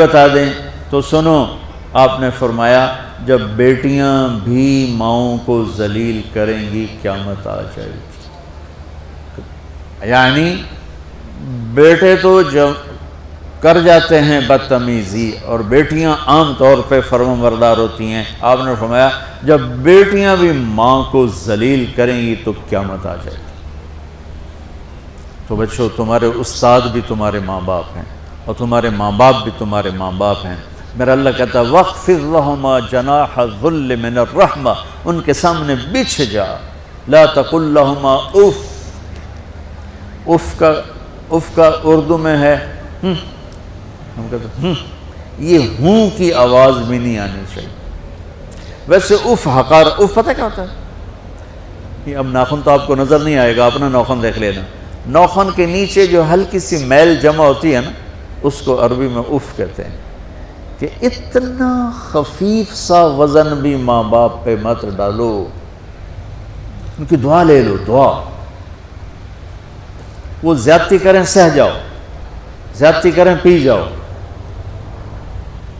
بتا دیں تو سنو، آپ نے فرمایا جب بیٹیاں بھی ماؤں کو ذلیل کریں گی قیامت آ جائے گی۔ یعنی بیٹے تو جب کر جاتے ہیں بدتمیزی اور بیٹیاں عام طور پہ فرمانبردار ہوتی ہیں، آپ نے فرمایا جب بیٹیاں بھی ماں کو ذلیل کریں گی تو قیامت آ جائے گی۔ تو بچوں، تمہارے استاد بھی تمہارے ماں باپ ہیں اور تمہارے ماں باپ بھی تمہارے ماں باپ ہیں۔ میرا اللہ کہتا ہے وَاخْفِضْ لَهُمَا جَنَاحَ الذُّلِّ مِنَ الرَّحْمَةِ، ان کے سامنے بچھ جا، لا تقل لهما اف۔ اف کا اردو میں ہے ہم کہتے ہیں یہ ہوں کی آواز بھی نہیں آنی چاہیے۔ ویسے اف حقار، اف پتہ کیا ہوتا ہے؟ یہ اب ناخن تو آپ کو نظر نہیں آئے گا، اپنا ناخن دیکھ لینا، ناخن کے نیچے جو ہلکی سی میل جمع ہوتی ہے نا، اس کو عربی میں اف کہتے ہیں۔ کہ اتنا خفیف سا وزن بھی ماں باپ پہ مت ڈالو، ان کی دعا لے لو، دعا۔ وہ زیادتی کریں سہ جاؤ، زیادتی کریں پی جاؤ،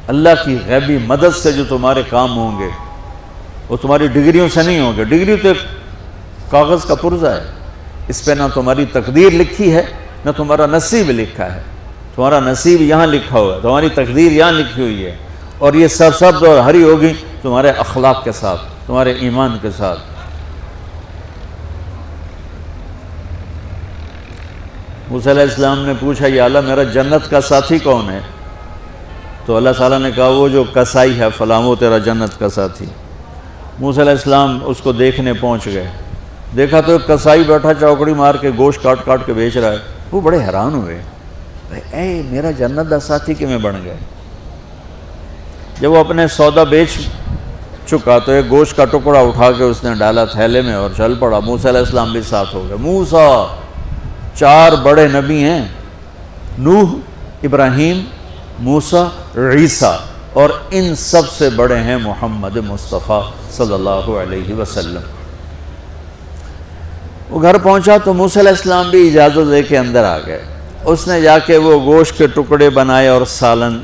اللہ کی غیبی مدد سے جو تمہارے کام ہوں گے وہ تمہاری ڈگریوں سے نہیں ہوں گے۔ ڈگری تو ایک کاغذ کا پرزہ ہے، اس پہ نہ تمہاری تقدیر لکھی ہے نہ تمہارا نصیب لکھا ہے۔ تمہارا نصیب یہاں لکھا ہوا ہے، تمہاری تقدیر یہاں لکھی ہوئی ہے، اور یہ سرسبز اور ہری ہوگی تمہارے اخلاق کے ساتھ، تمہارے ایمان کے ساتھ۔ موسیٰ علیہ السلام نے پوچھا یا اللہ میرا جنت کا ساتھی کون ہے؟ تو اللہ تعالیٰ نے کہا وہ جو کسائی ہے فلاں وہ تیرا جنت کا ساتھی۔ موسیٰ علیہ السلام اس کو دیکھنے پہنچ گئے، دیکھا تو ایک کسائی بیٹھا چوکڑی مار کے گوشت کاٹ کاٹ کے بیچ رہا ہے۔ وہ بڑے حیران ہوئے، اے میرا جنت کا ساتھی کیوں بن گئے؟ جب وہ اپنے سودا بیچ چکا تو ایک گوشت کا ٹکڑا اٹھا کے اس نے ڈالا تھیلے میں اور چل پڑا۔ موسیٰ علیہ السلام بھی ساتھ ہو گئے۔ موسیٰ 4 بڑے نبی ہیں، نوح، ابراہیم، موسیٰ، عیسیٰ، اور ان سب سے بڑے ہیں محمد مصطفیٰ صلی اللہ علیہ وسلم۔ وہ گھر پہنچا تو موسیٰ علیہ السلام بھی اجازت لے کے اندر آ گئے۔ اس نے جا کے وہ گوشت کے ٹکڑے بنائے اور سالن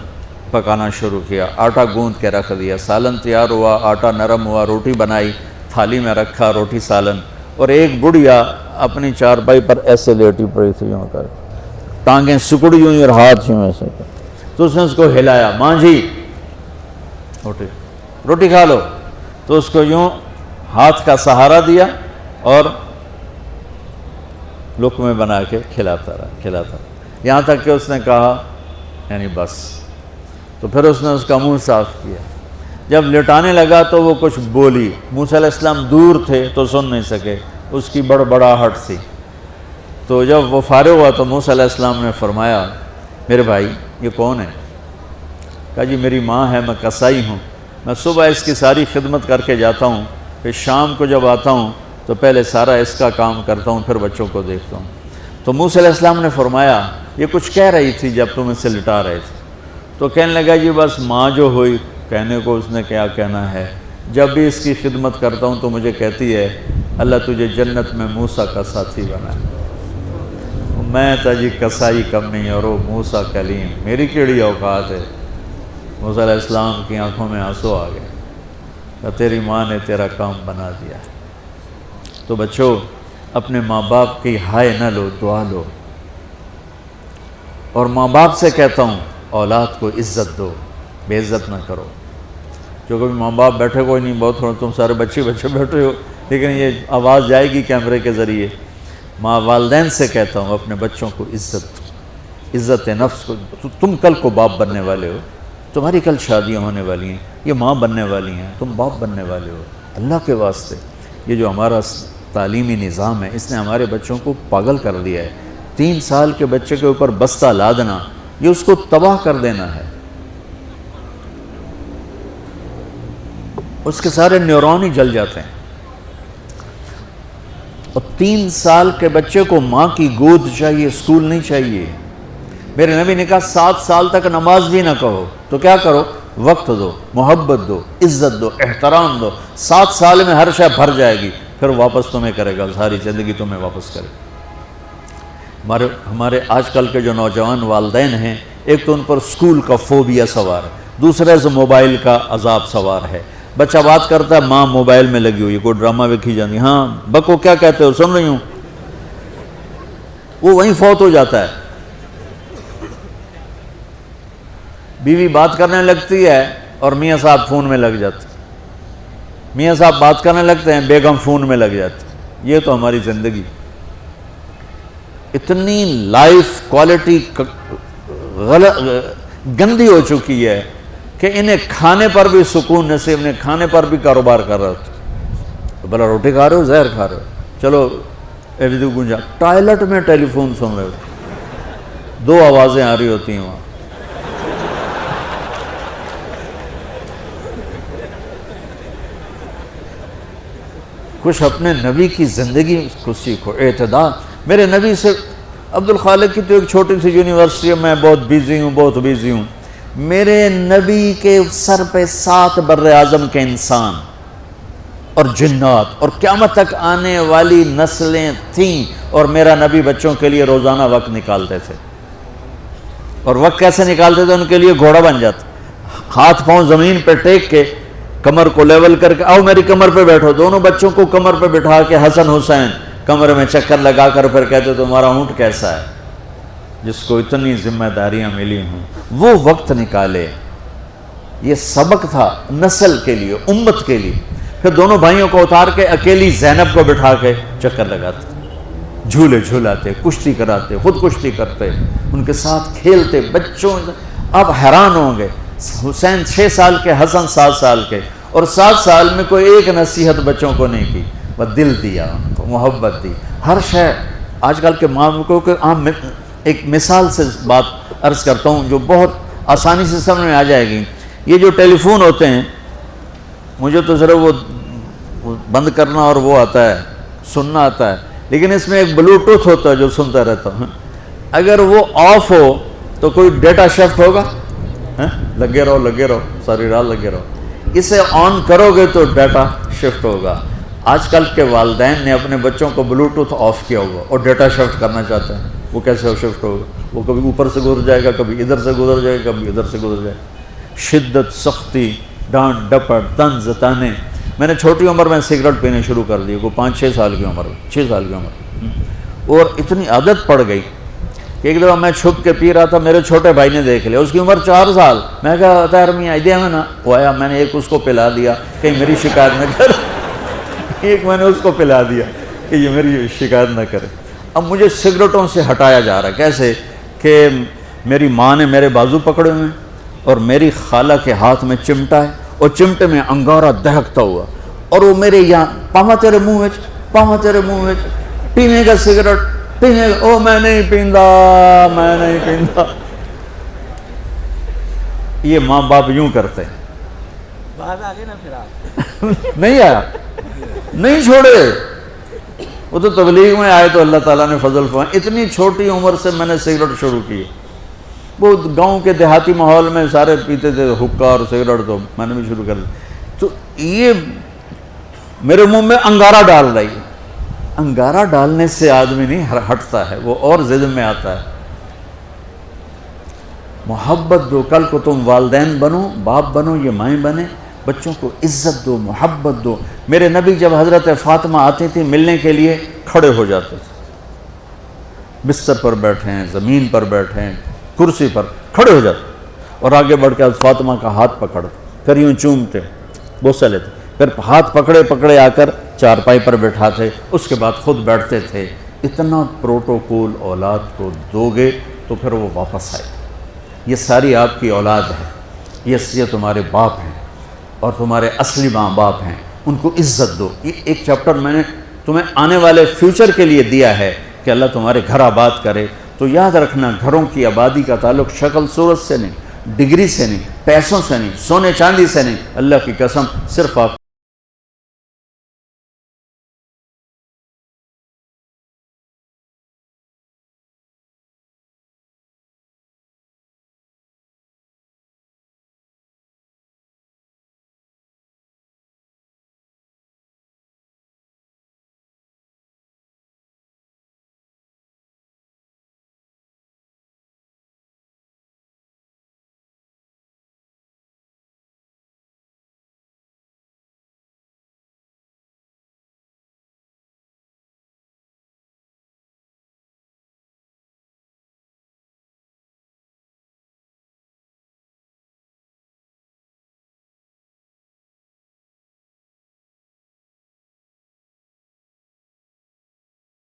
پکانا شروع کیا، آٹا گوندھ کے رکھ دیا، سالن تیار ہوا، آٹا نرم ہوا، روٹی بنائی، تھالی میں رکھا روٹی سالن، اور ایک بڑھیا اپنی چارپائی پر ایسے لیٹی پڑی تھی، یوں کر ٹانگیں سکڑی ہوئی اور ہاتھ یوں ایسے کر، تو اس نے اس کو ہلایا، ماں جی روٹی کھا لو، تو اس کو یوں ہاتھ کا سہارا دیا اور لقمے بنا کے کھلاتا رہا، یہاں تک کہ اس نے کہا یعنی بس۔ تو پھر اس نے اس کا منہ صاف کیا، جب لٹانے لگا تو وہ کچھ بولی، موسیٰ علیہ السلام دور تھے تو سن نہیں سکے، اس کی بڑبڑاہٹ تھی۔ تو جب وہ فارغ ہوا تو موسیٰ علیہ السلام نے فرمایا میرے بھائی یہ کون ہے؟ کہا جی میری ماں ہے، میں کسائی ہوں، میں صبح اس کی ساری خدمت کر کے جاتا ہوں، پھر شام کو جب آتا ہوں تو پہلے سارا اس کا کام کرتا ہوں، پھر بچوں کو دیکھتا ہوں۔ تو موسیٰ علیہ السلام نے فرمایا یہ کچھ کہہ رہی تھی جب تم اسے لٹا رہے تھے؟ تو کہنے لگا جی بس ماں جو ہوئی، کہنے کو اس نے کیا کہنا ہے، جب بھی اس کی خدمت کرتا ہوں تو مجھے کہتی ہے اللہ تجھے جنت میں موسیٰ کا ساتھی بنائے۔ میں تا جی کسائی کم نہیں اور وہ موسیٰ کلیم، میری کیڑی اوقات ہے۔ موسیٰ علیہ السلام کی آنکھوں میں آنسو آ گئے کہ تیری ماں نے تیرا کام بنا دیا۔ تو بچوں اپنے ماں باپ کی ہائے نہ لو، دعا لو، اور ماں باپ سے کہتا ہوں اولاد کو عزت دو، بے عزت نہ کرو۔ جو کبھی ماں باپ بیٹھے کوئی نہیں، بہت تھوڑا تم سارے بچے بیٹھے ہو، لیکن یہ آواز جائے گی کیمرے کے ذریعے۔ ماں والدین سے کہتا ہوں اپنے بچوں کو عزت نفس کو، تم کل کو باپ بننے والے ہو، تمہاری کل شادیاں ہونے والی ہیں، یہ ماں بننے والی ہیں، تم باپ بننے والے ہو۔ اللہ کے واسطے یہ جو ہمارا تعلیمی نظام ہے اس نے ہمارے بچوں کو پاگل کر دیا ہے۔ 3 سال کے بچے کے اوپر بستہ لادنا، یہ اس کو تباہ کر دینا ہے، اس کے سارے نیورون ہی جل جاتے ہیں۔ اور 3 سال کے بچے کو ماں کی گود چاہیے، اسکول نہیں چاہیے۔ میرے نبی نے کہا 7 سال تک نماز بھی نہ کہو، تو کیا کرو؟ وقت دو، محبت دو، عزت دو، احترام دو۔ 7 سال میں ہر شے بھر جائے گی، پھر واپس تمہیں کرے گا، ساری زندگی تمہیں واپس کرے گا۔ ہمارے آج کل کے جو نوجوان والدین ہیں ایک تو ان پر اسکول کا فوبیا سوار ہے، دوسرے سے موبائل کا عذاب سوار ہے۔ بچہ بات کرتا ہے، ماں موبائل میں لگی ہوئی، کوئی ڈرامہ ویکھی جاتی، ہاں بکو کیا کہتے ہو، سن رہی ہوں، وہ وہیں فوت ہو جاتا ہے۔ بیوی بات کرنے لگتی ہے اور میاں صاحب فون میں لگ جاتے، میاں صاحب بات کرنے لگتے ہیں، بیگم فون میں لگ جاتی۔ یہ تو ہماری زندگی، اتنی لائف کوالٹی گندی ہو چکی ہے کہ انہیں کھانے پر بھی سکون نصیب نہیں، کھانے پر بھی کاروبار کر رہے ہوتے، بھلا روٹی کھا رہے ہو زہر کھا رہے ہو، چلو ایویدو گنجا، ٹائلٹ میں ٹیلی فون سن رہے ہوتے، دو آوازیں آ رہی ہوتی ہیں وہاں۔ کچھ اپنے نبی کی زندگی کو سیکھو، اعتدال۔ میرے نبی سے عبد الخالق کی تو ایک چھوٹی سی یونیورسٹی ہے، میں بہت بیزی ہوں، میرے نبی کے سر پہ 7 بر اعظم کے انسان اور جنات اور قیامت تک آنے والی نسلیں تھیں، اور میرا نبی بچوں کے لیے روزانہ وقت نکالتے تھے، اور وقت کیسے نکالتے تھے؟ ان کے لیے گھوڑا بن جاتا، ہاتھ پاؤں زمین پہ ٹیک کے کمر کو لیول کر کے، آؤ میری کمر پہ بیٹھو، دونوں بچوں کو کمر پہ بٹھا کے حسن حسین کمر میں چکر لگا کر پھر کہتے تمہارا اونٹ کیسا ہے، جس کو اتنی ذمہ داریاں ملی ہوں وہ وقت نکالے۔ یہ سبق تھا نسل کے لیے، امت کے لیے۔ پھر دونوں بھائیوں کو اتار کے اکیلی زینب کو بٹھا کے چکر لگاتے، جھولے جھولاتے، کشتی کراتے، خود کشتی کرتے، ان کے ساتھ کھیلتے بچوں۔ آپ حیران ہوں گے، حسین 6 سال کے، حسن 7 سال کے، اور 7 سال میں کوئی ایک نصیحت بچوں کو نہیں کی، بس دل دیا ان کو، محبت دی، ہر شے۔ آج کل کے ماں کو عام ایک مثال سے بات عرض کرتا ہوں جو بہت آسانی سے سمجھ میں آ جائے گی۔ یہ جو ٹیلی فون ہوتے ہیں، مجھے تو ذرا وہ بند کرنا اور وہ آتا ہے، سننا آتا ہے، لیکن اس میں ایک بلوٹوتھ ہوتا ہے جو سنتا رہتا ہوں، اگر وہ آف ہو تو کوئی ڈیٹا شفٹ ہوگا؟ لگے رہو ساری رات لگے رہو، اسے آن کرو گے تو ڈیٹا شفٹ ہوگا۔ آج کل کے والدین نے اپنے بچوں کو بلوٹوتھ آف کیا ہوا اور ڈیٹا شفٹ کرنا چاہتے ہیں، وہ کیسے شفٹ ہوگا؟ وہ کبھی اوپر سے گزر جائے گا، کبھی ادھر سے گزر جائے گا، کبھی ادھر سے گزر جائے گا۔ شدت، سختی، ڈانٹ ڈپٹ، طنز تانے۔ میں نے چھوٹی عمر میں سگریٹ پینے شروع کر دی، کو 5-6 سال کی عمر، 6 سال کی عمر، اور اتنی عادت پڑ گئی کہ ایک دفعہ میں چھپ کے پی رہا تھا، میرے چھوٹے بھائی نے دیکھ لیا، اس کی عمر 4 سال، میں کہا طاہر میاں دیا میں نا، وہ آیا، میں نے ایک اس کو پلا دیا کہیں میری شکایت نہ کرے، ایک میں نے اس کو پلا دیا کہ یہ میری شکایت نہ کرے۔ اب مجھے سگریٹوں سے ہٹایا جا رہا ہے، کیسے کہ میری ماں نے میرے بازو پکڑے ہوئے ہیں اور میری خالہ کے ہاتھ میں چمٹا ہے اور چمٹے میں انگارہ دہکتا ہوا، اور وہ میرے یہاں پاما تیرے منہ میں پینے کا سگریٹ پینے کا، او میں نہیں پیندا۔ یہ ماں باپ یوں کرتے ہیں، باز آگے نا پھر آپ نہیں آیا، نہیں چھوڑے، وہ تو تبلیغ میں آئے تو اللہ تعالیٰ نے فضل فرمایا۔ اتنی چھوٹی عمر سے میں نے سگریٹ شروع کی، وہ گاؤں کے دیہاتی ماحول میں سارے پیتے تھے حکا اور سگریٹ، تو میں نے بھی شروع کر دی۔ تو یہ میرے منہ میں انگارہ ڈال رہی ہے، انگارہ ڈالنے سے آدمی نہیں ہٹتا ہے، وہ اور ضد میں آتا ہے۔ محبت دو، کل کو تم والدین بنو، باپ بنو، یہ مائیں بنے، بچوں کو عزت دو، محبت دو۔ میرے نبی جب حضرت فاطمہ آتی تھی ملنے کے لیے، کھڑے ہو جاتے تھے، بستر پر بیٹھے ہیں، زمین پر بیٹھے ہیں، کرسی پر کھڑے ہو جاتے، اور آگے بڑھ کے فاطمہ کا ہاتھ پکڑتے، پھر یوں چومتے، بوسہ لیتے، پھر ہاتھ پکڑے آ کر چارپائی پر بیٹھاتے، اس کے بعد خود بیٹھتے تھے۔ اتنا پروٹوکول اولاد کو دو گے تو پھر وہ واپس آئے۔ یہ ساری آپ کی اولاد ہے، یہ تمہارے باپ ہیں اور تمہارے اصلی ماں باپ ہیں، ان کو عزت دو۔ یہ ایک چیپٹر میں نے تمہیں آنے والے فیوچر کے لیے دیا ہے کہ اللہ تمہارے گھر آباد کرے۔ تو یاد رکھنا، گھروں کی آبادی کا تعلق شکل صورت سے نہیں، ڈگری سے نہیں، پیسوں سے نہیں، سونے چاندی سے نہیں، اللہ کی قسم صرف آپ